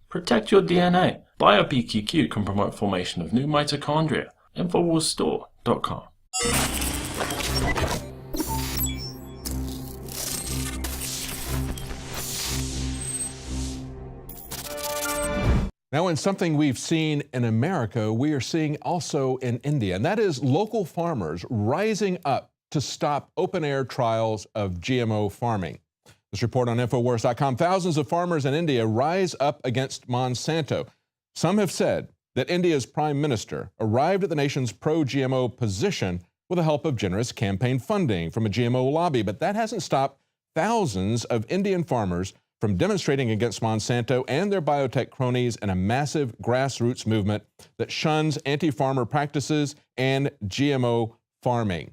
Protect your DNA. BioPQQ can promote formation of new mitochondria. Infowarsstore.com. Now, in something we've seen in America, we are seeing also in India, and that is local farmers rising up to stop open-air trials of GMO farming. This report on Infowars.com, thousands of farmers in India rise up against Monsanto. Some have said that India's prime minister arrived at the nation's pro-GMO position with the help of generous campaign funding from a GMO lobby, but that hasn't stopped thousands of Indian farmers from demonstrating against Monsanto and their biotech cronies in a massive grassroots movement that shuns anti-farmer practices and GMO farming.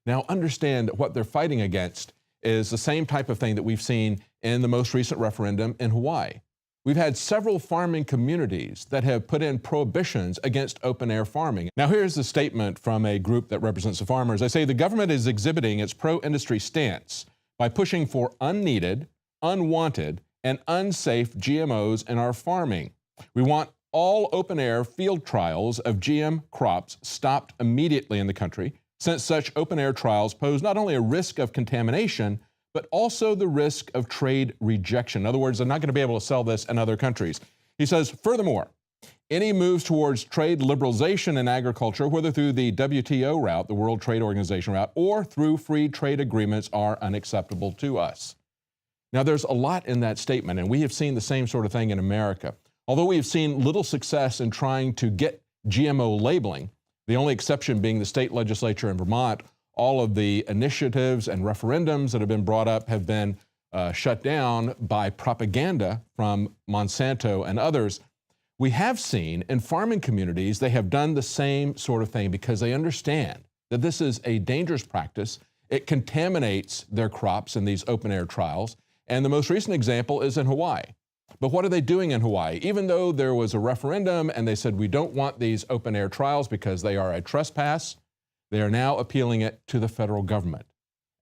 Now, understand what they're fighting against is the same type of thing that we've seen in the most recent referendum in Hawaii. We've had several farming communities that have put in prohibitions against open-air farming. Now, here's the statement from a group that represents the farmers. They say the government is exhibiting its pro-industry stance by pushing for unneeded, unwanted, and unsafe GMOs in our farming. We want all open-air field trials of GM crops stopped immediately in the country, since such open-air trials pose not only a risk of contamination, but also the risk of trade rejection. In other words, they're not going to be able to sell this in other countries. He says, furthermore, any moves towards trade liberalization in agriculture, whether through the WTO route, the World Trade Organization route, or through free trade agreements, are unacceptable to us. Now, there's a lot in that statement, and we have seen the same sort of thing in America. Although we have seen little success in trying to get GMO labeling, the only exception being the state legislature in Vermont, all of the initiatives and referendums that have been brought up have been shut down by propaganda from Monsanto and others. We have seen in farming communities, they have done the same sort of thing because they understand that this is a dangerous practice. It contaminates their crops in these open-air trials. And the most recent example is in Hawaii. But what are they doing in Hawaii? Even though there was a referendum and they said we don't want these open-air trials because they are a trespass, they are now appealing it to the federal government.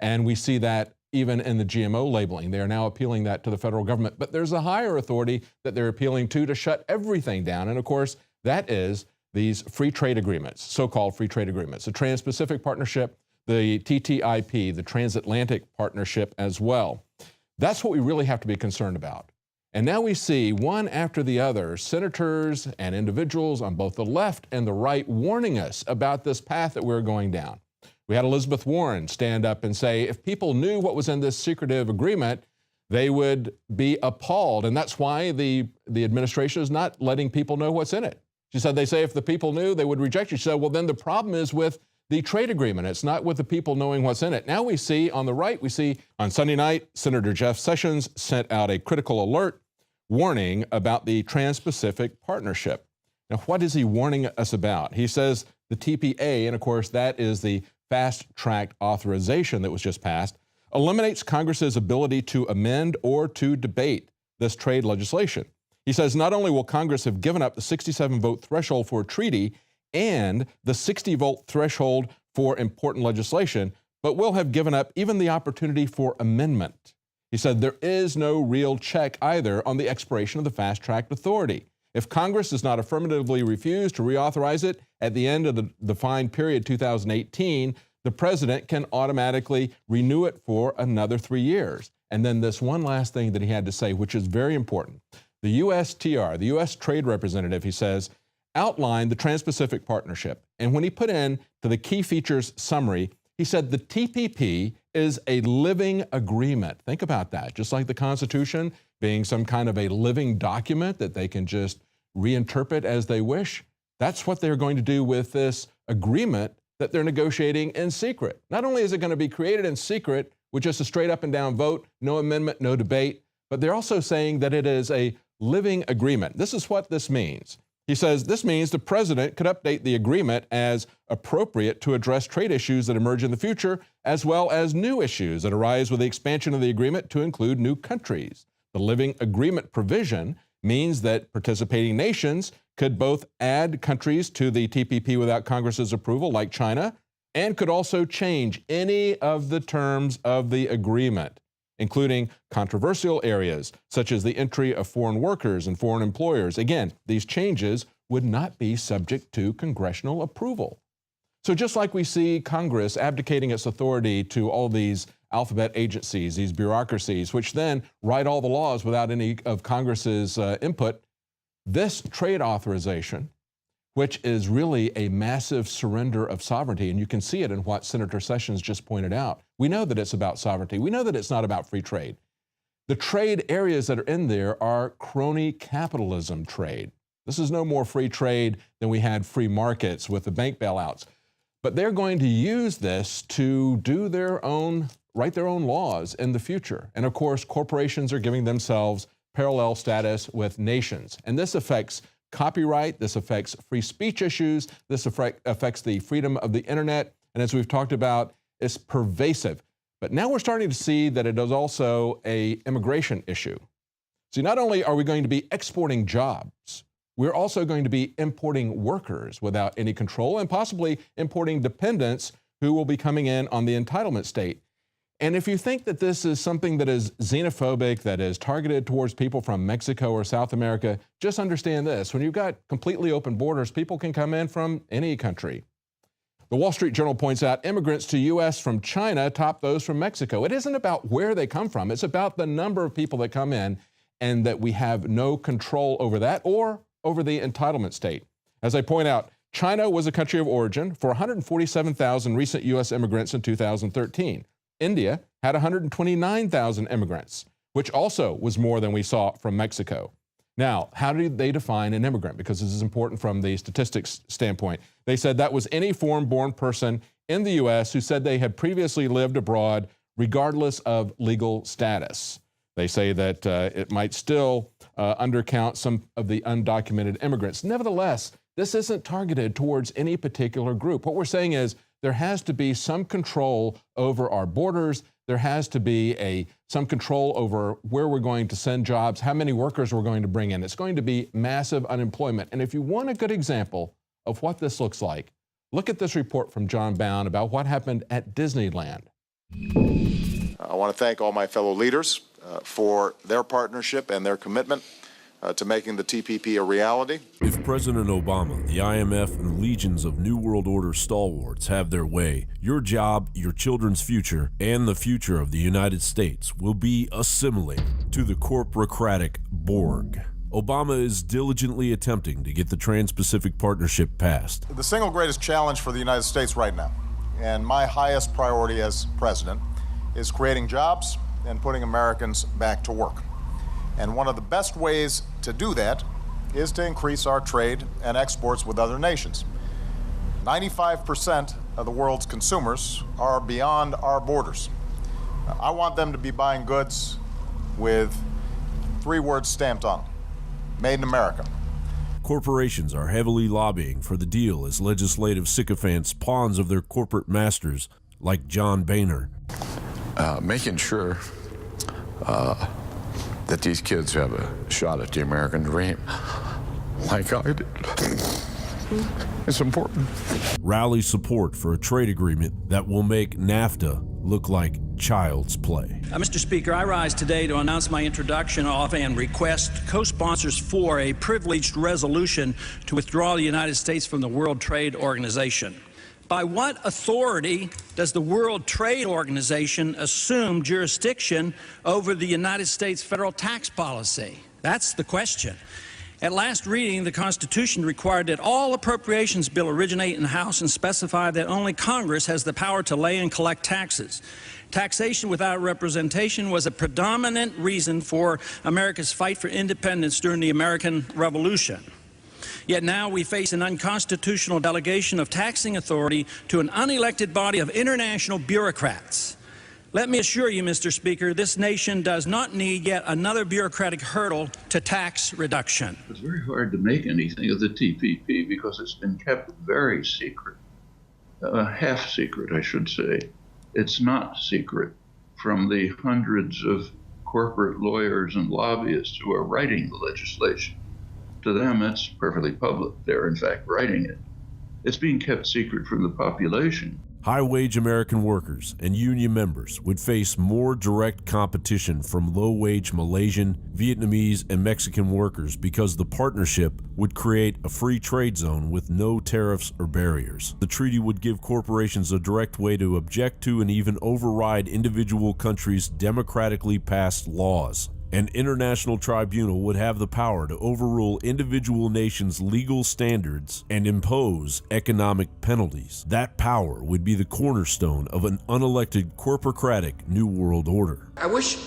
And we see that even in the GMO labeling. They are now appealing that to the federal government. But there's a higher authority that they're appealing to shut everything down. And of course, that is these free trade agreements, so-called free trade agreements, the Trans-Pacific Partnership, the TTIP, the Transatlantic Partnership as well. That's what we really have to be concerned about. And now we see one after the other, senators and individuals on both the left and the right warning us about this path that we're going down. We had Elizabeth Warren stand up and say, if people knew what was in this secretive agreement, they would be appalled. And that's why the administration is not letting people know what's in it. She said, they say if the people knew, they would reject it. She said, well, then the problem is with the trade agreement. It's not with the people knowing what's in it. Now we see on the right, we see on Sunday night, Senator Jeff Sessions sent out a critical alert warning about the Trans-Pacific Partnership. Now, what is he warning us about? He says the TPA, and of course that is the fast-track authorization that was just passed, eliminates Congress's ability to amend or to debate this trade legislation. He says not only will Congress have given up the 67-vote threshold for a treaty and the 60-vote threshold for important legislation, but will have given up even the opportunity for amendment. He said there is no real check either on the expiration of the fast-track authority. If Congress does not affirmatively refuse to reauthorize it at the end of the defined period 2018, the president can automatically renew it for another 3 years. And then this one last thing that he had to say, which is very important. The USTR, the U.S. Trade Representative, he says, outlined the Trans-Pacific Partnership. And when he put in to the key features summary, he said the TPP is a living agreement. Think about that. Just like the Constitution being some kind of a living document that they can just reinterpret as they wish, that's what they're going to do with this agreement that they're negotiating in secret. Not only is it going to be created in secret with just a straight up and down vote, no amendment, no debate, but they're also saying that it is a living agreement. This is what this means. He says this means the president could update the agreement as appropriate to address trade issues that emerge in the future, as well as new issues that arise with the expansion of the agreement to include new countries. The living agreement provision means that participating nations could both add countries to the TPP without Congress's approval, like China, and could also change any of the terms of the agreement. including controversial areas such as the entry of foreign workers and foreign employers. Again, these changes would not be subject to congressional approval. So just like we see Congress abdicating its authority to all these alphabet agencies, these bureaucracies, which then write all the laws without any of Congress's input, this trade authorization, which is really a massive surrender of sovereignty, and you can see it in what Senator Sessions just pointed out. We know that it's about sovereignty. We know that it's not about free trade. The trade areas that are in there are crony capitalism trade. This is no more free trade than we had free markets with the bank bailouts. But they're going to use this to do write their own laws in the future. And of course, corporations are giving themselves parallel status with nations. And this affects copyright, this affects free speech issues, this affects the freedom of the internet. And as we've talked about, it's pervasive. But now we're starting to see that it is also an immigration issue. See, not only are we going to be exporting jobs, we're also going to be importing workers without any control and possibly importing dependents who will be coming in on the entitlement state. And if you think that this is something that is xenophobic, that is targeted towards people from Mexico or South America, just understand this. When you've got completely open borders, people can come in from any country. The Wall Street Journal points out immigrants to U.S. from China top those from Mexico. It isn't about where they come from. It's about the number of people that come in and that we have no control over that or over the entitlement state. As I point out, China was a country of origin for 147,000 recent U.S. immigrants in 2013. India had 129,000 immigrants, which also was more than we saw from Mexico. Now, how do they define an immigrant? Because this is important from the statistics standpoint. They said that was any foreign-born person in the U.S. who said they had previously lived abroad, regardless of legal status. They say that it might still undercount some of the undocumented immigrants. Nevertheless, this isn't targeted towards any particular group. What we're saying is there has to be some control over our borders. There has to be some control over where we're going to send jobs, how many workers we're going to bring in. It's going to be massive unemployment. And if you want a good example of what this looks like, look at this report from John Bound about what happened at Disneyland. I want to thank all my fellow leaders for their partnership and their commitment to making the TPP a reality. If President Obama, the IMF, and legions of New World Order stalwarts have their way, your job, your children's future, and the future of the United States will be assimilated to the corporocratic Borg. Obama is diligently attempting to get the Trans-Pacific Partnership passed. The single greatest challenge for the United States right now, and my highest priority as president, is creating jobs and putting Americans back to work. And one of the best ways to do that is to increase our trade and exports with other nations. 95% of the world's consumers are beyond our borders. I want them to be buying goods with 3 words stamped on them: Made in America. Corporations are heavily lobbying for the deal as legislative sycophants, pawns of their corporate masters like John Boehner. Making sure that these kids have a shot at the American dream, like I did. It's important. Rally support for a trade agreement that will make NAFTA look like child's play. Mr. Speaker, I rise today to announce my introduction of and request co-sponsors for a privileged resolution to withdraw the United States from the World Trade Organization. By what authority does the World Trade Organization assume jurisdiction over the United States federal tax policy? That's the question. At last reading, the Constitution required that all appropriations bill originate in the House and specify that only Congress has the power to lay and collect taxes. Taxation without representation was a predominant reason for America's fight for independence during the American Revolution. Yet now we face an unconstitutional delegation of taxing authority to an unelected body of international bureaucrats. Let me assure you, Mr. Speaker, this nation does not need yet another bureaucratic hurdle to tax reduction. It's very hard to make anything of the TPP because it's been kept very secret, half secret, I should say. It's not secret from the hundreds of corporate lawyers and lobbyists who are writing the legislation. To them, it's perfectly public. They're, in fact, writing it. It's being kept secret from the population. High-wage American workers and union members would face more direct competition from low-wage Malaysian, Vietnamese, and Mexican workers because the partnership would create a free trade zone with no tariffs or barriers. The treaty would give corporations a direct way to object to and even override individual countries' democratically passed laws. An international tribunal would have the power to overrule individual nations' legal standards and impose economic penalties. That power would be the cornerstone of an unelected corporocratic New World Order. I wish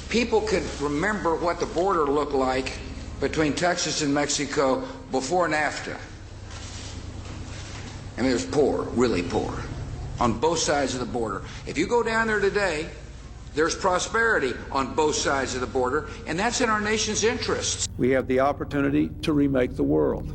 people could remember what the border looked like between Texas and Mexico before and after. I mean, it was poor, really poor, on both sides of the border. If you go down there today, there's prosperity on both sides of the border, and that's in our nation's interests. We have the opportunity to remake the world.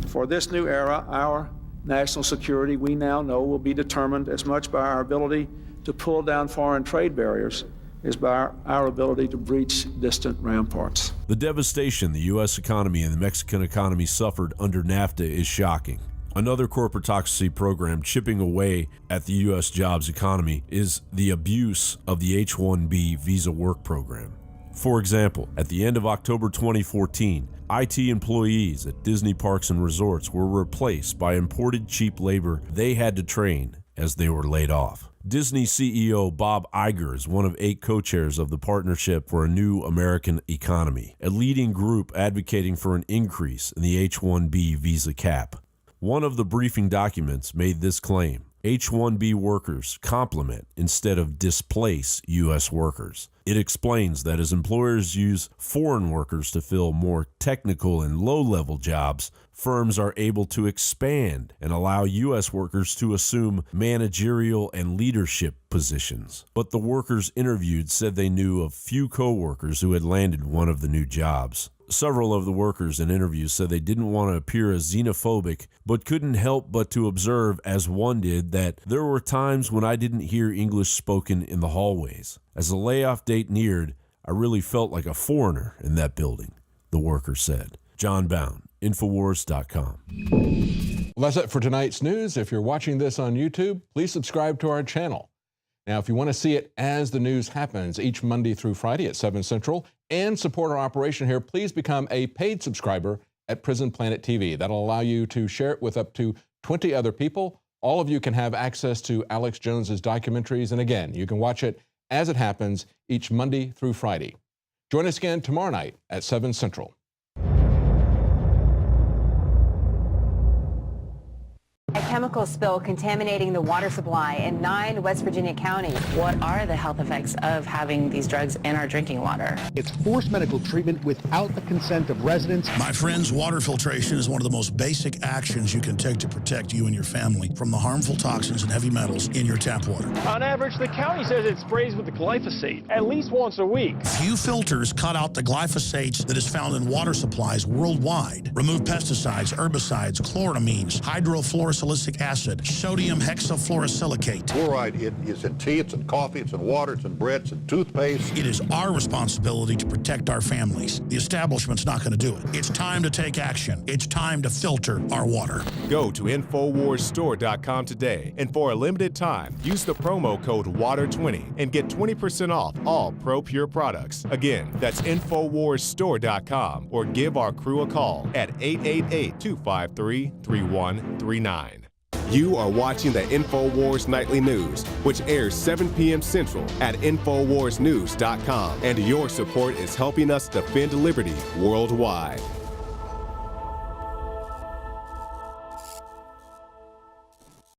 For this new era, our national security, we now know, will be determined as much by our ability to pull down foreign trade barriers as by our ability to breach distant ramparts. The devastation the U.S. economy and the Mexican economy suffered under NAFTA is shocking. Another corporatocracy program chipping away at the U.S. jobs economy is the abuse of the H-1B visa work program. For example, at the end of October 2014, IT employees at Disney parks and resorts were replaced by imported cheap labor they had to train as they were laid off. Disney CEO Bob Iger is one of 8 co-chairs of the Partnership for a New American Economy, a leading group advocating for an increase in the H-1B visa cap. One of the briefing documents made this claim: H-1B workers complement instead of displace U.S. workers. It explains that as employers use foreign workers to fill more technical and low-level jobs, firms are able to expand and allow U.S. workers to assume managerial and leadership positions. But the workers interviewed said they knew of few co-workers who had landed one of the new jobs. Several of the workers in interviews said they didn't want to appear as xenophobic, but couldn't help but to observe, as one did, that there were times when I didn't hear English spoken in the hallways. As the layoff date neared, I really felt like a foreigner in that building, the worker said. John Bound, Infowars.com. Well, that's it for tonight's news. If you're watching this on YouTube, please subscribe to our channel. Now, if you want to see it as the news happens each Monday through Friday at 7 Central and support our operation here, please become a paid subscriber at Prison Planet TV. That'll allow you to share it with up to 20 other people. All of you can have access to Alex Jones's documentaries. And again, you can watch it as it happens each Monday through Friday. Join us again tomorrow night at 7 Central. A chemical spill contaminating the water supply in 9 West Virginia counties. What are the health effects of having these drugs in our drinking water? It's forced medical treatment without the consent of residents. My friends, water filtration is one of the most basic actions you can take to protect you and your family from the harmful toxins and heavy metals in your tap water. On average, the county says it sprays with the glyphosate at least once a week. Few filters cut out the glyphosates that is found in water supplies worldwide. Remove pesticides, herbicides, chloramines, hydrofluorosilicic acid, sodium hexafluorosilicate. Fluoride is in tea, it's in coffee, it's in water, it's in bread, it's in toothpaste. It is our responsibility to protect our families. The establishment's not going to do it. It's time to take action. It's time to filter our water. Go to InfoWarsStore.com today, and for a limited time, use the promo code WATER20 and get 20% off all Pro Pure products. Again, that's InfoWarsStore.com, or give our crew a call at 888-253-3139. You are watching the Infowars Nightly News, which airs 7 p.m. Central at InfoWarsNews.com, and your support is helping us defend liberty worldwide.